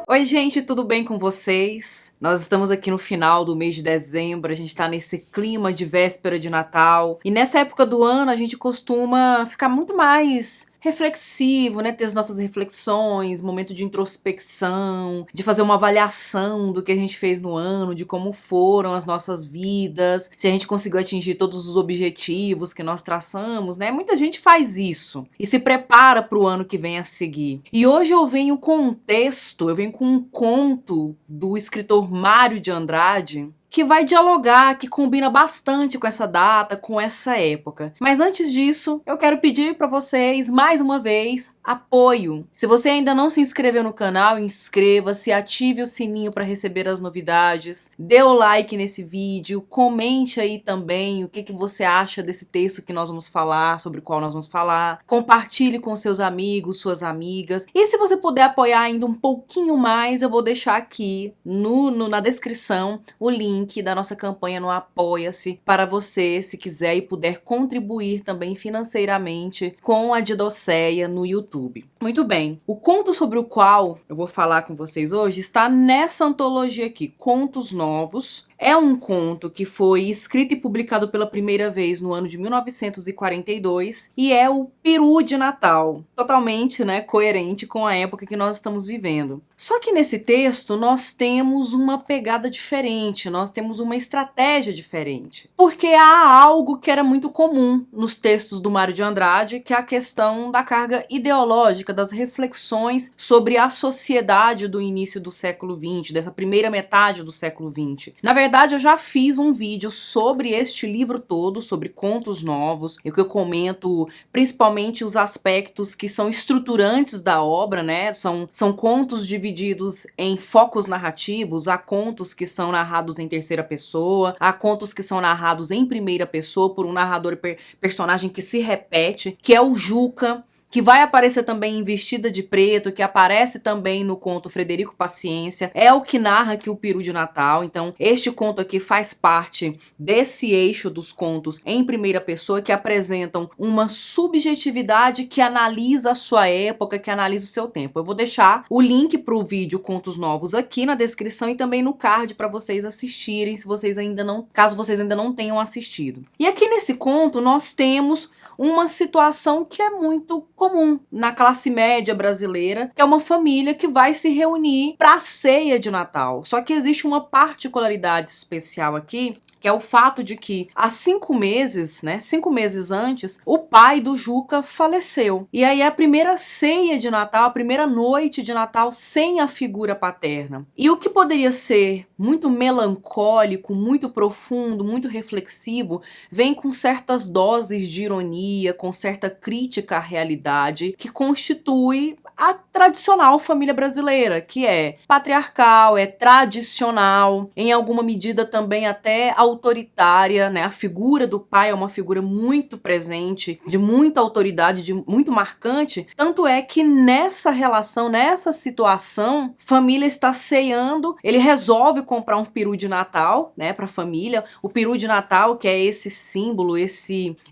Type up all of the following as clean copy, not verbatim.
Oi, gente, tudo bem com vocês? Nós estamos aqui no final do mês de dezembro, a gente tá nesse clima de véspera de Natal. E nessa época do ano a gente costuma ficar muito mais reflexivo, né? Ter as nossas reflexões, momento de introspecção, de fazer uma avaliação do que a gente fez no ano, de como foram as nossas vidas, se a gente conseguiu atingir todos os objetivos que nós traçamos, né? Muita gente faz isso e se prepara para o ano que vem a seguir. E hoje eu venho com um texto, eu venho com um conto do escritor Mário de Andrade, que vai dialogar, que combina bastante com essa data, com essa época. Mas antes disso, eu quero pedir para vocês, mais uma vez, apoio. Se você ainda não se inscreveu no canal, inscreva-se, ative o sininho para receber as novidades, dê o like nesse vídeo, comente aí também o que você acha desse texto que nós vamos falar, sobre o qual nós vamos falar, compartilhe com seus amigos, suas amigas, e se você puder apoiar ainda um pouquinho mais, eu vou deixar aqui na descrição o link da nossa campanha no Apoia-se para você, se quiser e puder contribuir também financeiramente com a Didocéia no YouTube. Muito bem, o conto sobre o qual eu vou falar com vocês hoje está nessa antologia aqui, Contos Novos. É um conto que foi escrito e publicado pela primeira vez no ano de 1942 e é o Peru de Natal, totalmente, né, coerente com a época que nós estamos vivendo. Só que nesse texto nós temos uma pegada diferente, nós temos uma estratégia diferente, porque há algo que era muito comum nos textos do Mário de Andrade, que é a questão da carga ideológica, das reflexões sobre a sociedade do início do século XX, dessa primeira metade do século XX. Na verdade, eu já fiz um vídeo sobre este livro todo, sobre Contos Novos, em que eu comento principalmente os aspectos que são estruturantes da obra, né? São contos divididos em focos narrativos, há contos que são narrados em terceira pessoa, há contos que são narrados em primeira pessoa por um narrador personagem que se repete, que é o Juca, que vai aparecer também em Vestida de Preto, que aparece também no conto Frederico Paciência, é o que narra aqui o Peru de Natal. Então, este conto aqui faz parte desse eixo dos contos em primeira pessoa, que apresentam uma subjetividade que analisa a sua época, que analisa o seu tempo. Eu vou deixar o link para o vídeo Contos Novos aqui na descrição e também no card para vocês assistirem, se vocês ainda não, caso vocês ainda não tenham assistido. E aqui nesse conto nós temos uma situação que é muito comum na classe média brasileira, que é uma família que vai se reunir para a ceia de Natal. Só que existe uma particularidade especial aqui, que é o fato de que há 5 meses, né, 5 meses antes, o pai do Juca faleceu. E aí é a primeira ceia de Natal, a primeira noite de Natal sem a figura paterna. E o que poderia ser muito melancólico, muito profundo, muito reflexivo, vem com certas doses de ironia, com certa crítica à realidade, que constitui a tradicional família brasileira, que é patriarcal, é tradicional, em alguma medida também até autoritária, né? A figura do pai é uma figura muito presente, de muita autoridade, de muito marcante, tanto é que nessa relação, nessa situação, família está ceando, ele resolve comprar um peru de Natal, né, para a família, o peru de Natal, que é esse símbolo,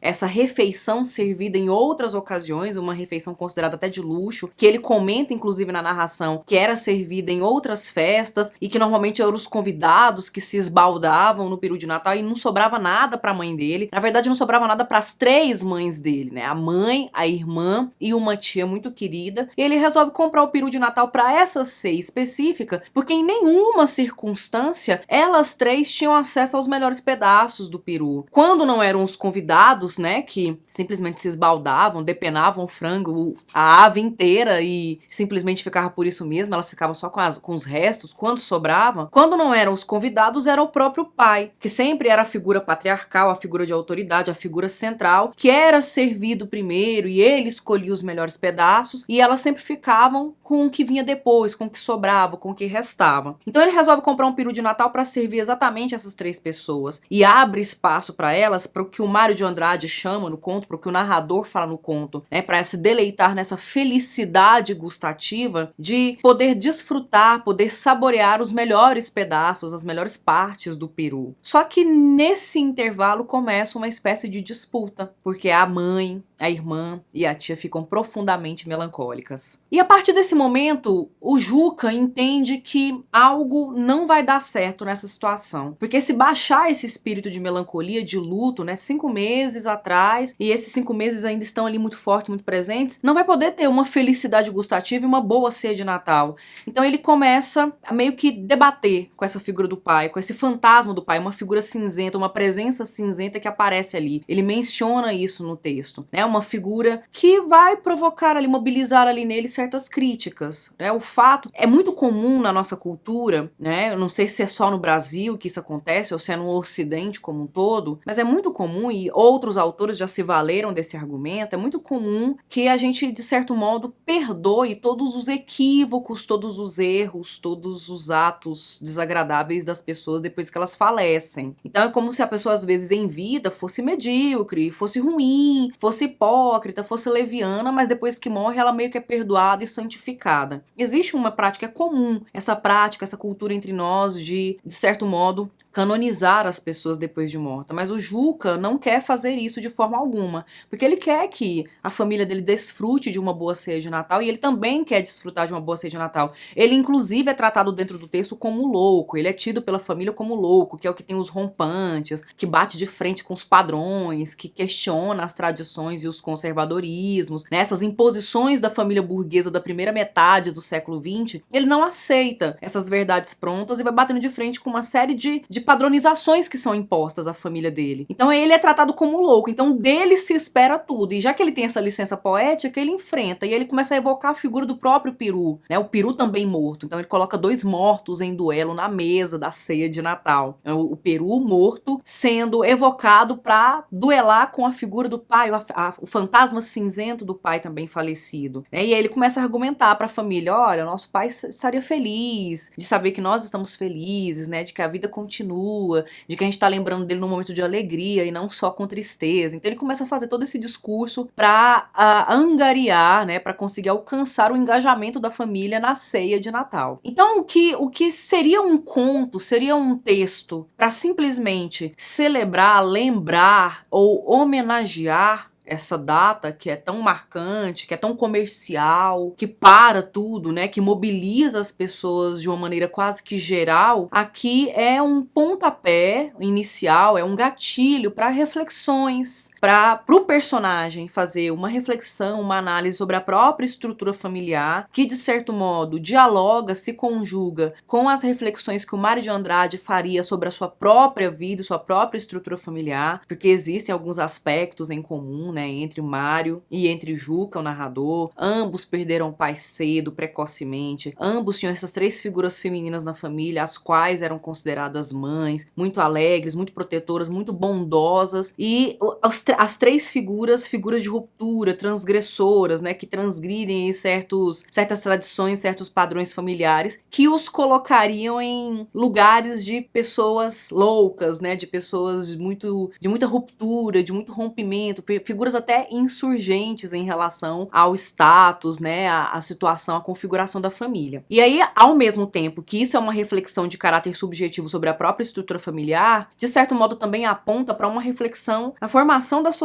essa refeição servida em outras ocasiões, uma refeição considerada até de luxo, que ele comenta inclusive na narração, que era servida em outras festas e que normalmente eram os convidados que se esbaldavam no peru de Natal e não sobrava nada para a mãe dele. Na verdade, não sobrava nada para as 3 mães dele, né? A mãe, a irmã e uma tia muito querida. E ele resolve comprar o peru de Natal para essa ceia específica, porque em nenhuma circunstância elas 3 tinham acesso aos melhores pedaços do peru. Quando não eram os convidados, né, que simplesmente se esbaldavam, depenavam o frango, a ave inteira e simplesmente ficava por isso mesmo, elas ficavam só com os restos, quando sobrava. Quando não eram os convidados, era o próprio pai, que sempre era a figura patriarcal, a figura de autoridade, a figura central, que era servido primeiro e ele escolhia os melhores pedaços e elas sempre ficavam com o que vinha depois, com o que sobrava, com o que restava. Então ele resolve comprar um peru de Natal para servir exatamente essas 3 pessoas e abre espaço para elas, para o que o Mário de Andrade chama no conto, para o que o narrador fala no conto, né, para se deleitar nessa felicidade gustativa de poder desfrutar, poder saborear os melhores pedaços, as melhores partes do peru. Só que nesse intervalo começa uma espécie de disputa, porque a mãe, a irmã e a tia ficam profundamente melancólicas. E a partir desse momento, o Juca entende que algo não vai dar certo nessa situação. Porque se baixar esse espírito de melancolia, de luto, né, 5 meses atrás, e esses 5 meses ainda estão ali muito fortes, muito presentes, não vai poder ter uma felicidade gustativa e uma boa ceia de Natal. Então ele começa a meio que debater com essa figura do pai, com esse fantasma do pai, uma figura cinzenta, uma presença cinzenta que aparece ali. Ele menciona isso no texto, né? Uma figura que vai provocar ali, mobilizar ali nele certas críticas, né? O fato é muito comum na nossa cultura, né? Eu não sei se é só no Brasil que isso acontece ou se é no Ocidente como um todo, mas é muito comum, e outros autores já se valeram desse argumento, é muito comum que a gente, de certo modo, perdoe todos os equívocos, todos os erros, todos os atos desagradáveis das pessoas depois que elas falecem. Então é como se a pessoa, às vezes, em vida, fosse medíocre, fosse ruim, fosse hipócrita, fosse leviana, mas depois que morre ela meio que é perdoada e santificada. Existe uma prática comum, essa prática, essa cultura entre nós de certo modo, canonizar as pessoas depois de morta, mas o Juca não quer fazer isso de forma alguma, porque ele quer que a família dele desfrute de uma boa ceia de Natal, e ele também quer desfrutar de uma boa ceia de Natal. Ele inclusive é tratado dentro do texto como louco, ele é tido pela família como louco, que é o que tem os rompantes, que bate de frente com os padrões, que questiona as tradições e os conservadorismos, né? Essas imposições da família burguesa da primeira metade do século XX, ele não aceita essas verdades prontas e vai batendo de frente com uma série de padronizações que são impostas à família dele. Então ele é tratado como louco, então dele se espera tudo, e já que ele tem essa licença poética, ele enfrenta, e ele começa a evocar a figura do próprio Peru, né? O Peru também morto, então ele coloca 2 mortos em duelo na mesa da ceia de Natal. O Peru morto sendo evocado para duelar com a figura do pai, o fantasma cinzento do pai também falecido, né? E aí ele começa a argumentar para a família, olha, nosso pai estaria feliz de saber que nós estamos felizes, né? De que a vida continua, de que a gente está lembrando dele num momento de alegria e não só com tristeza. Então ele começa a fazer todo esse discurso para angariar, né, para conseguir alcançar o engajamento da família na ceia de Natal. Então o que seria um conto, seria um texto para simplesmente celebrar, lembrar ou homenagear essa data que é tão marcante, que é tão comercial, que para tudo, né, que mobiliza as pessoas de uma maneira quase que geral, aqui é um pontapé inicial, é um gatilho para reflexões, para o personagem fazer uma reflexão, uma análise sobre a própria estrutura familiar, que de certo modo dialoga, se conjuga com as reflexões que o Mário de Andrade faria sobre a sua própria vida, sua própria estrutura familiar, porque existem alguns aspectos em comum, né, entre Mário e entre Juca, o narrador. Ambos perderam o pai cedo, precocemente. Ambos tinham essas 3 figuras femininas na família, as quais eram consideradas mães, muito alegres, muito protetoras, muito bondosas. E as 3 figuras de ruptura, transgressoras, né, que transgridem certas tradições, certos padrões familiares, que os colocariam em lugares de pessoas loucas, né, de pessoas de muita ruptura, de muito rompimento, figuras até insurgentes em relação ao status, né, a situação, a configuração da família. E aí, ao mesmo tempo que isso é uma reflexão de caráter subjetivo sobre a própria estrutura familiar, de certo modo também aponta para uma reflexão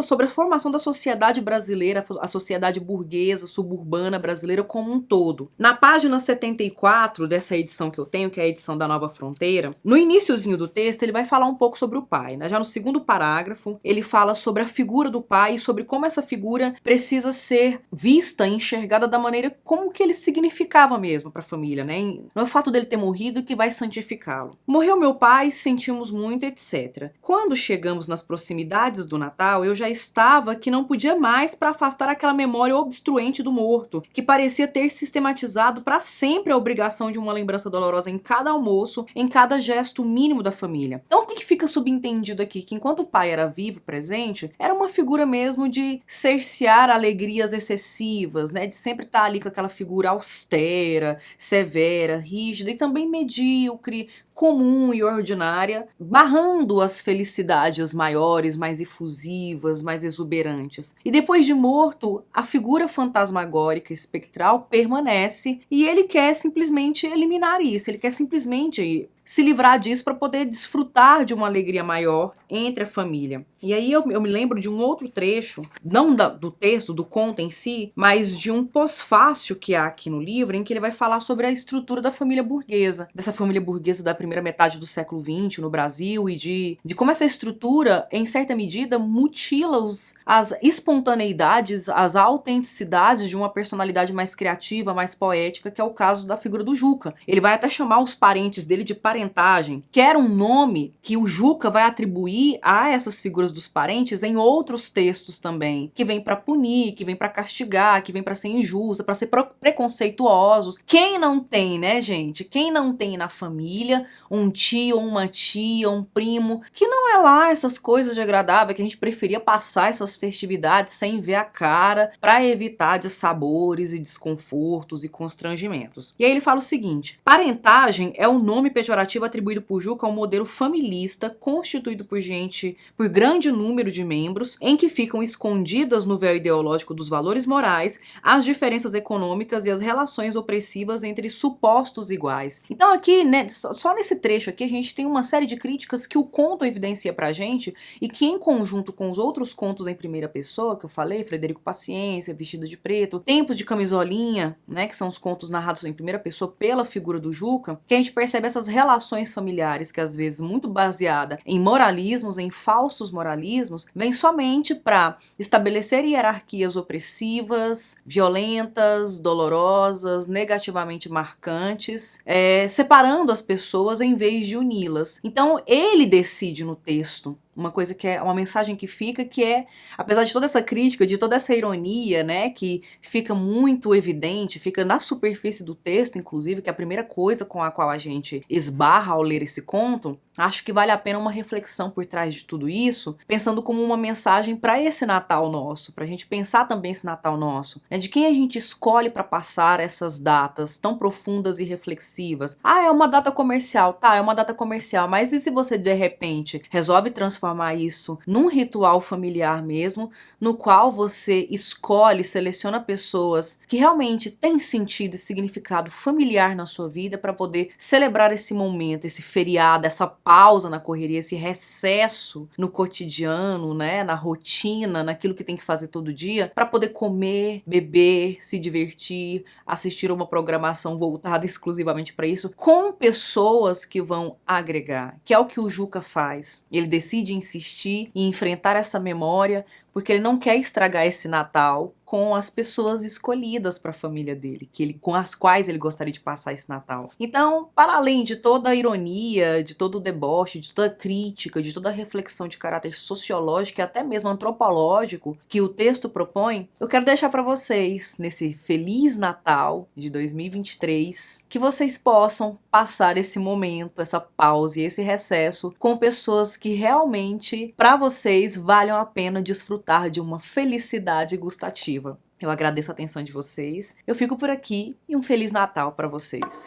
sobre a formação da sociedade brasileira, a sociedade burguesa, suburbana brasileira como um todo. Na página 74 dessa edição que eu tenho, que é a edição da Nova Fronteira, no iniciozinho do texto ele vai falar um pouco sobre o pai, né? Já no segundo parágrafo ele fala sobre a figura do pai e sobre como essa figura precisa ser vista e enxergada da maneira como que ele significava mesmo para a família, né? Não é o fato dele ter morrido que vai santificá-lo. Morreu meu pai, sentimos muito, etc. Quando chegamos nas proximidades do Natal, eu já estava que não podia mais para afastar aquela memória obstruente do morto, que parecia ter sistematizado para sempre a obrigação de uma lembrança dolorosa em cada almoço, em cada gesto mínimo da família. Então o que fica subentendido aqui? Que enquanto o pai era vivo, presente, era uma figura mesmo de cercear alegrias excessivas, né? De sempre estar ali com aquela figura austera, severa, rígida e também medíocre, comum e ordinária, barrando as felicidades maiores, mais efusivas, mais exuberantes. E depois de morto, a figura fantasmagórica espectral permanece e ele quer simplesmente eliminar isso, ele quer simplesmente se livrar disso para poder desfrutar de uma alegria maior entre a família. E aí eu me lembro de um outro trecho, não do texto, do conto em si, mas de um pós-fácil que há aqui no livro, em que ele vai falar sobre a estrutura da família burguesa, dessa família burguesa da primeira metade do século XX no Brasil, e de como essa estrutura, em certa medida, mutila as espontaneidades, as autenticidades de uma personalidade mais criativa, mais poética, que é o caso da figura do Juca. Ele vai até chamar os parentes dele de parentagem, que era um nome que o Juca vai atribuir a essas figuras dos parentes em outros textos também, que vem para punir, que vem para castigar, que vem para ser injusta, para ser preconceituosos. Quem não tem, né, gente? Quem não tem na família um tio, uma tia, um primo, que não é lá essas coisas de agradável, que a gente preferia passar essas festividades sem ver a cara, para evitar dissabores e desconfortos e constrangimentos. E aí ele fala o seguinte: parentagem é o nome pejorativo atribuído por Juca ao modelo familista constituído por grande número de membros, em que ficam escondidas no véu ideológico dos valores morais as diferenças econômicas e as relações opressivas entre supostos iguais. Então aqui, né, só nesse trecho aqui a gente tem uma série de críticas que o conto evidencia pra gente e que, em conjunto com os outros contos em primeira pessoa que eu falei, Frederico Paciência, Vestido de Preto, Tempo de Camisolinha, né, que são os contos narrados em primeira pessoa pela figura do Juca, que a gente percebe essas relações familiares que às vezes muito baseada em moralismos, em falsos moralismos, vem somente para estabelecer hierarquias opressivas, violentas, dolorosas, negativamente marcantes, separando as pessoas em vez de uni-las. Então ele decide no texto uma coisa que é uma mensagem que fica, que é, apesar de toda essa crítica, de toda essa ironia, né, que fica muito evidente, fica na superfície do texto, inclusive, que é a primeira coisa com a qual a gente esbarra ao ler esse conto, acho que vale a pena uma reflexão por trás de tudo isso, pensando como uma mensagem para esse Natal nosso, para a gente pensar também esse Natal nosso, né, de quem a gente escolhe para passar essas datas tão profundas e reflexivas. Ah, é uma data comercial, tá, é uma data comercial, mas e se você de repente resolve transformar isso num ritual familiar mesmo, no qual você escolhe, seleciona pessoas que realmente têm sentido e significado familiar na sua vida para poder celebrar esse momento, esse feriado, essa pausa na correria, esse recesso no cotidiano, né, na rotina, naquilo que tem que fazer todo dia, para poder comer, beber, se divertir, assistir a uma programação voltada exclusivamente para isso, com pessoas que vão agregar, que é o que o Juca faz. Ele decide insistir e enfrentar essa memória porque ele não quer estragar esse Natal com as pessoas escolhidas para a família dele, com as quais ele gostaria de passar esse Natal. Então, para além de toda a ironia, de todo o deboche, de toda a crítica, de toda a reflexão de caráter sociológico e até mesmo antropológico que o texto propõe, eu quero deixar para vocês, nesse Feliz Natal de 2023, que vocês possam passar esse momento, essa pausa e esse recesso com pessoas que realmente, para vocês, valham a pena desfrutar de uma felicidade gustativa. Eu agradeço a atenção de vocês. Eu fico por aqui e um Feliz Natal para vocês.